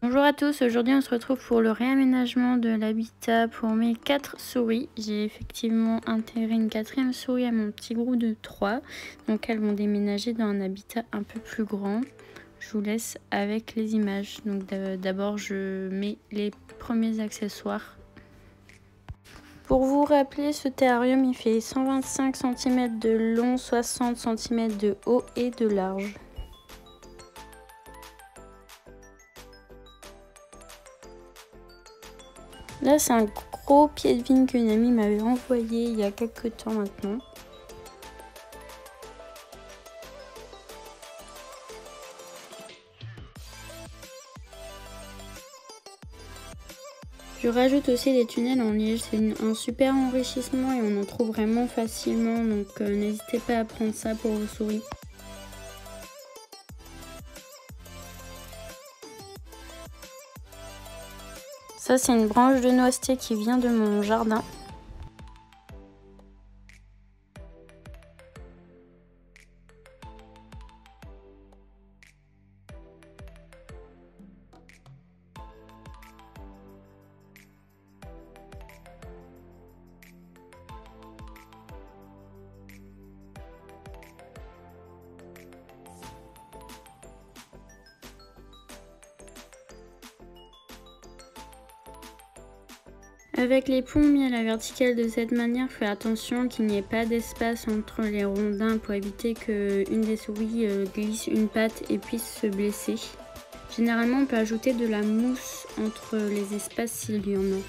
Bonjour à tous, aujourd'hui on se retrouve pour le réaménagement de l'habitat pour mes 4 souris. J'ai effectivement intégré une 4e souris à mon petit groupe de 3. Donc elles vont déménager dans un habitat un peu plus grand. Je vous laisse avec les images. Donc d'abord je mets les premiers accessoires. Pour vous rappeler, ce terrarium il fait 125 cm de long, 60 cm de haut et de large. Là, c'est un gros pied de vigne qu'une amie m'avait envoyé il y a quelques temps maintenant. Je rajoute aussi des tunnels en liège, c'est un super enrichissement et on en trouve vraiment facilement, donc n'hésitez pas à prendre ça pour vos souris. Ça, c'est une branche de noisetier qui vient de mon jardin. Avec les ponts mis à la verticale de cette manière, faites attention qu'il n'y ait pas d'espace entre les rondins pour éviter qu'une des souris glisse une patte et puisse se blesser. Généralement, on peut ajouter de la mousse entre les espaces s'il y en a.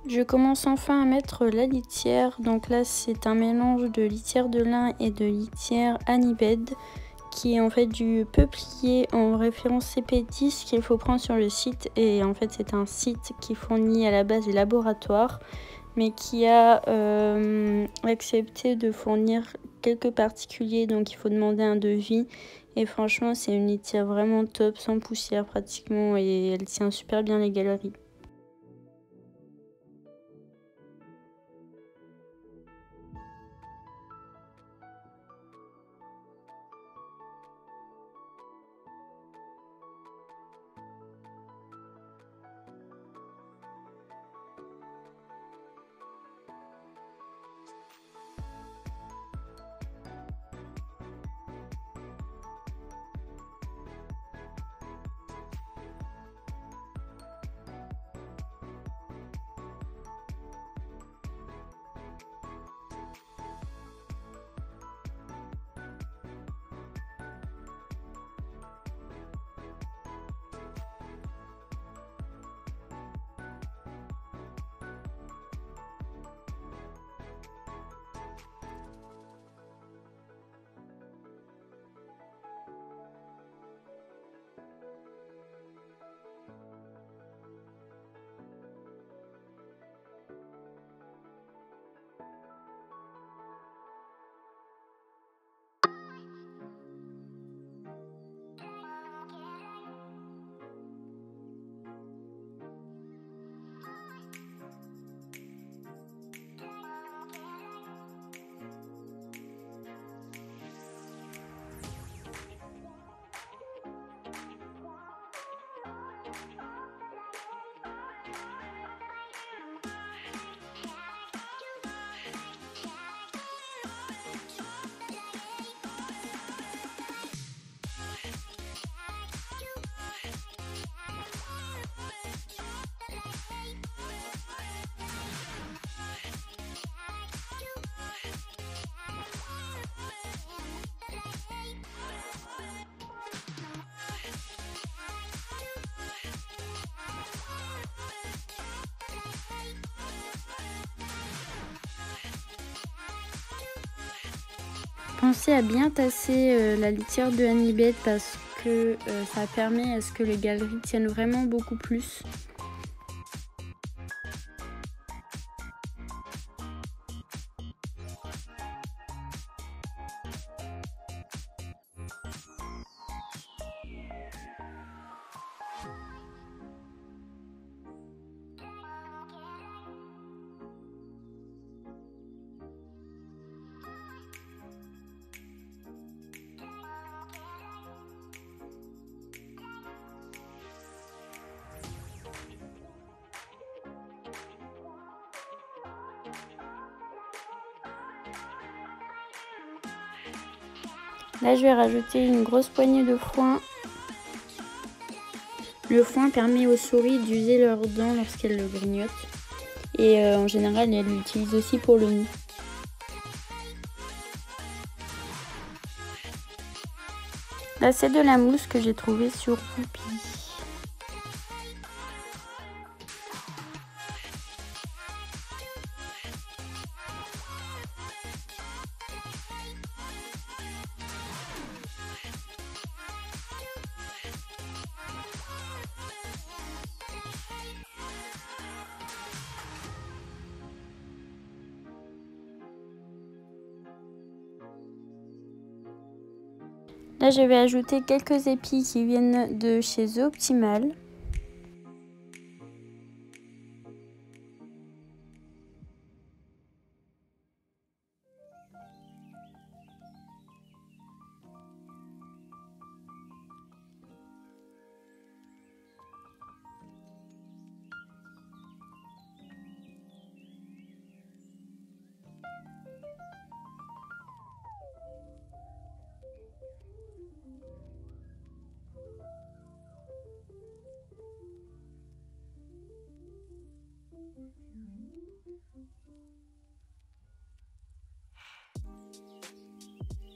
Je commence enfin à mettre la litière. Donc là, c'est un mélange de litière de lin et de litière Anibed, qui est en fait du peuplier en référence CP10 qu'il faut prendre sur le site. Et en fait, c'est un site qui fournit à la base des laboratoires, mais qui a accepté de fournir quelques particuliers. Donc il faut demander un devis. Et franchement, c'est une litière vraiment top, sans poussière pratiquement, et elle tient super bien les galeries. Pensez à bien tasser la litière de Anibed parce que ça permet à ce que les galeries tiennent vraiment beaucoup plus. Là, je vais rajouter une grosse poignée de foin. Le foin permet aux souris d'user leurs dents lorsqu'elles le grignotent. Et en général, elles l'utilisent aussi pour le nid. Là, c'est de la mousse que j'ai trouvée sur Whoopi. Là, je vais ajouter quelques épis qui viennent de chez The Optimal.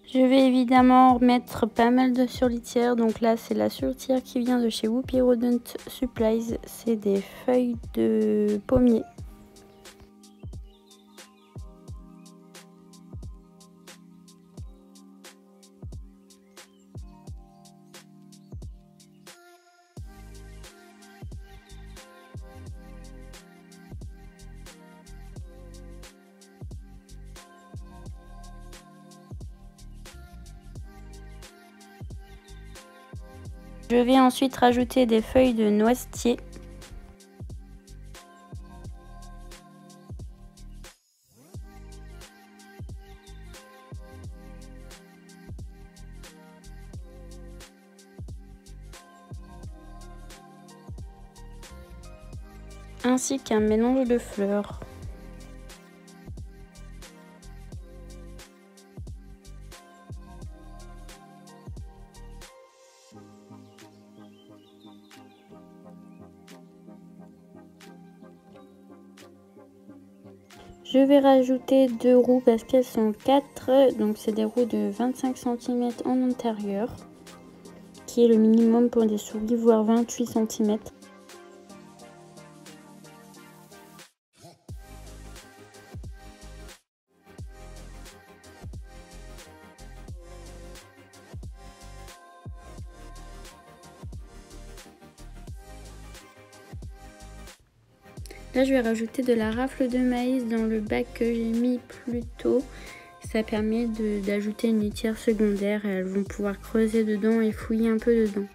Je vais évidemment mettre pas mal de surlitière. Donc là, c'est la surlitière qui vient de chez Whoopi Rodent Supplies. C'est des feuilles de pommier. Je vais ensuite rajouter des feuilles de noisetier. Ainsi qu'un mélange de fleurs. Je vais rajouter 2 roues parce qu'elles sont 4, donc c'est des roues de 25 cm en intérieur, qui est le minimum pour des souris, voire 28 cm. Là, je vais rajouter de la rafle de maïs dans le bac que j'ai mis plus tôt. Ça permet d'ajouter une litière secondaire et elles vont pouvoir creuser dedans et fouiller un peu dedans.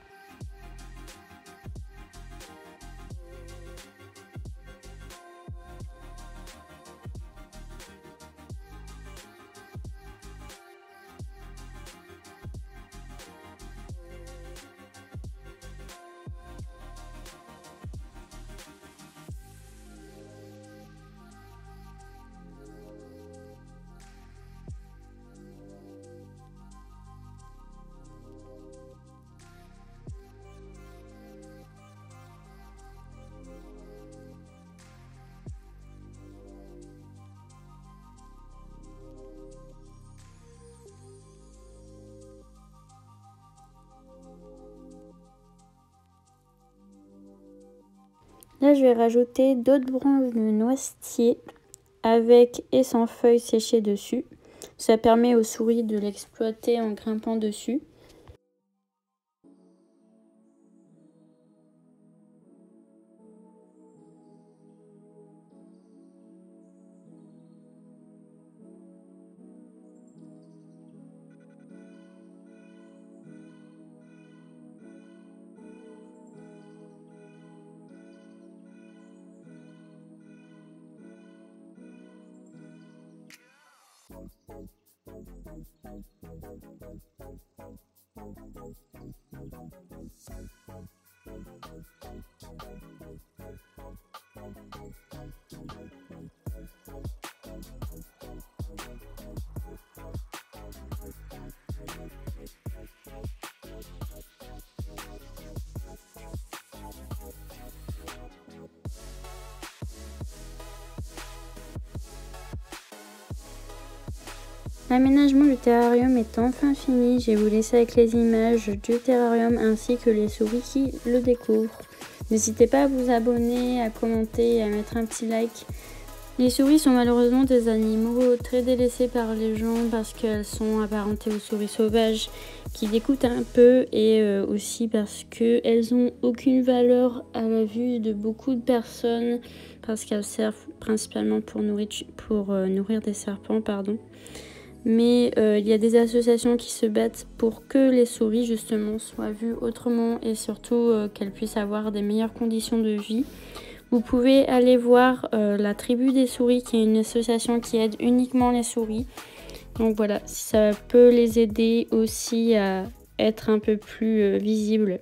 Là, je vais rajouter d'autres branches de noisetier avec et sans feuilles séchées dessus. Ça permet aux souris de l'exploiter en grimpant dessus. L'aménagement du terrarium est enfin fini. Je vais vous laisser avec les images du terrarium ainsi que les souris qui le découvrent. N'hésitez pas à vous abonner, à commenter et à mettre un petit like. Les souris sont malheureusement des animaux très délaissés par les gens parce qu'elles sont apparentées aux souris sauvages qui dégoûtent un peu et aussi parce qu'elles n'ont aucune valeur à la vue de beaucoup de personnes parce qu'elles servent principalement pour nourrir des serpents, Mais il y a des associations qui se battent pour que les souris justement soient vues autrement et surtout qu'elles puissent avoir des meilleures conditions de vie. Vous pouvez aller voir la tribu des souris qui est une association qui aide uniquement les souris. Donc voilà, ça peut les aider aussi à être un peu plus visibles.